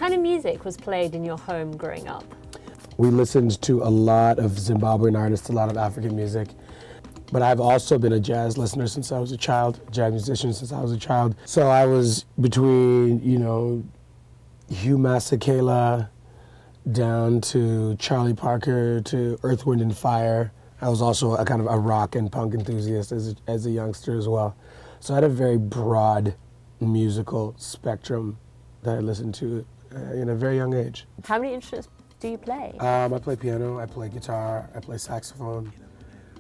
kind of music was played in your home growing up? We listened to a lot of Zimbabwean artists, a lot of African music. But I've also been a jazz listener since I was a child, jazz musician since I was a child. So I was between, you know, Hugh Masekela down to Charlie Parker to Earth, Wind and Fire. I was also a kind of a rock and punk enthusiast as a youngster as well. So I had a very broad musical spectrum that I listened to in a very young age. How many instruments do you play? I play piano, I play guitar, I play saxophone,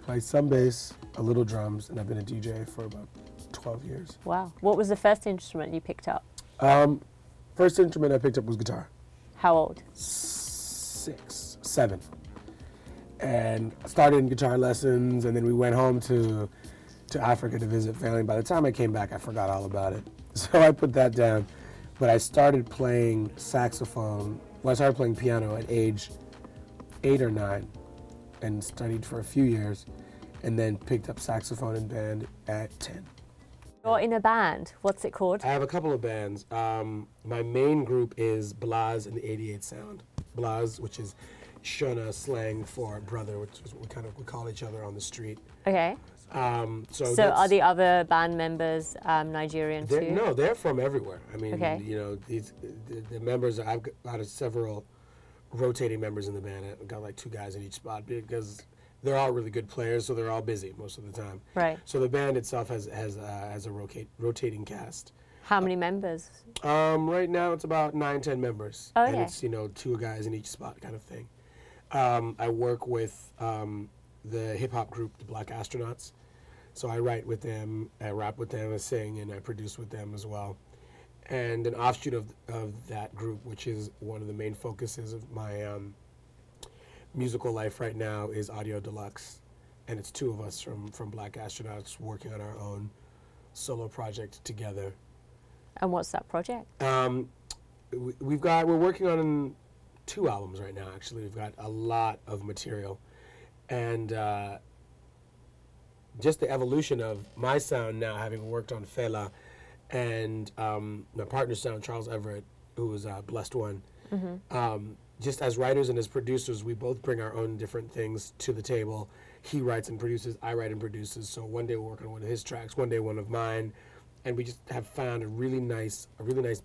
play some bass, a little drums, and I've been a DJ for about 12 years. Wow. What was the first instrument you picked up? First instrument I picked up was guitar. How old? 6, 7. And I started in guitar lessons, and then we went home to Africa to visit family. By the time I came back, I forgot all about it. So I put that down. But I started playing saxophone, well, I started playing piano at age 8 or 9 and studied for a few years, and then picked up saxophone in band at 10. You're in a band. What's it called? I have a couple of bands. My main group is Blaz and the 88 Sound. Blaz, which is Shona slang for brother, which is we call each other on the street. Okay. So are the other band members Nigerian too? No, they're from everywhere. I mean, okay. You know, the members, I've got several rotating members in the band. I've got like 2 guys in each spot because they're all really good players, so they're all busy most of the time. Right. So the band itself has a rotating cast. How many members? Right now it's about 9, 10 members. Oh, okay. And it's, you know, 2 guys in each spot kind of thing. I work with the hip hop group, the Black Astronauts. So I write with them, I rap with them, I sing, and I produce with them as well. And an offshoot of that group, which is one of the main focuses of my musical life right now, is Audio Deluxe. And it's 2 of us from Black Astronauts working on our own solo project together. And what's that project? We're working on 2 albums right now, actually. We've got a lot of material. And just the evolution of my sound now, having worked on Fela, and my partner's sound, Charles Everett, who was a blessed one. Mm-hmm. Just as writers and as producers, we both bring our own different things to the table. He writes and produces, I write and produces. So one day we're working on one of his tracks, one day one of mine, and we just have found a really nice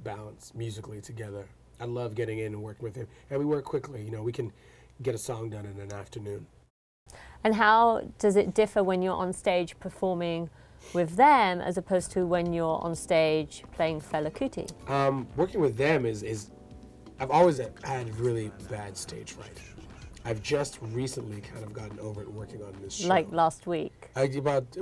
balance musically together. I love getting in and working with him, and we work quickly. You know, we can get a song done in an afternoon. And how does it differ when you're on stage performing with them as opposed to when you're on stage playing Fela Kuti? Working with them is I've always had really bad stage fright. I've just recently kind of gotten over it working on this show. Like last week? Actually about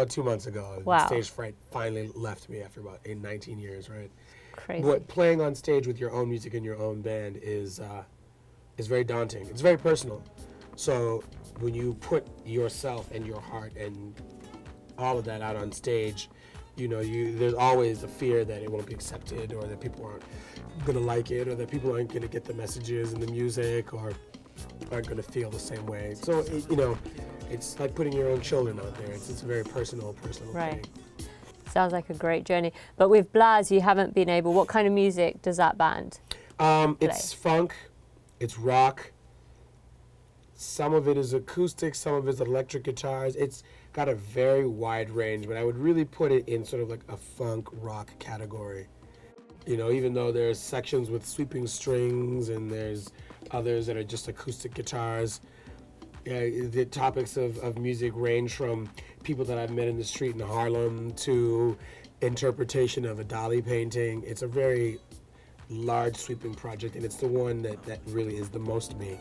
2 months ago. Wow. Stage fright finally left me after about 19 years, right? Crazy. But playing on stage with your own music and your own band is very daunting. It's very personal. So when you put yourself and your heart and all of that out on stage, you know, there's always a fear that it won't be accepted, or that people aren't going to like it, or that people aren't going to get the messages and the music, or aren't going to feel the same way. So, you know, it's like putting your own children out there. It's a very personal right. thing. Sounds like a great journey. But with Blaz, you haven't been able, what kind of music does that band play? It's funk, it's rock. Some of it is acoustic, some of it's electric guitars. It's got a very wide range, but I would really put it in sort of like a funk rock category. You know, even though there's sections with sweeping strings and there's others that are just acoustic guitars. The topics of music range from people that I've met in the street in Harlem to interpretation of a Dali painting. It's a very large sweeping project, and it's the one that really is the most me.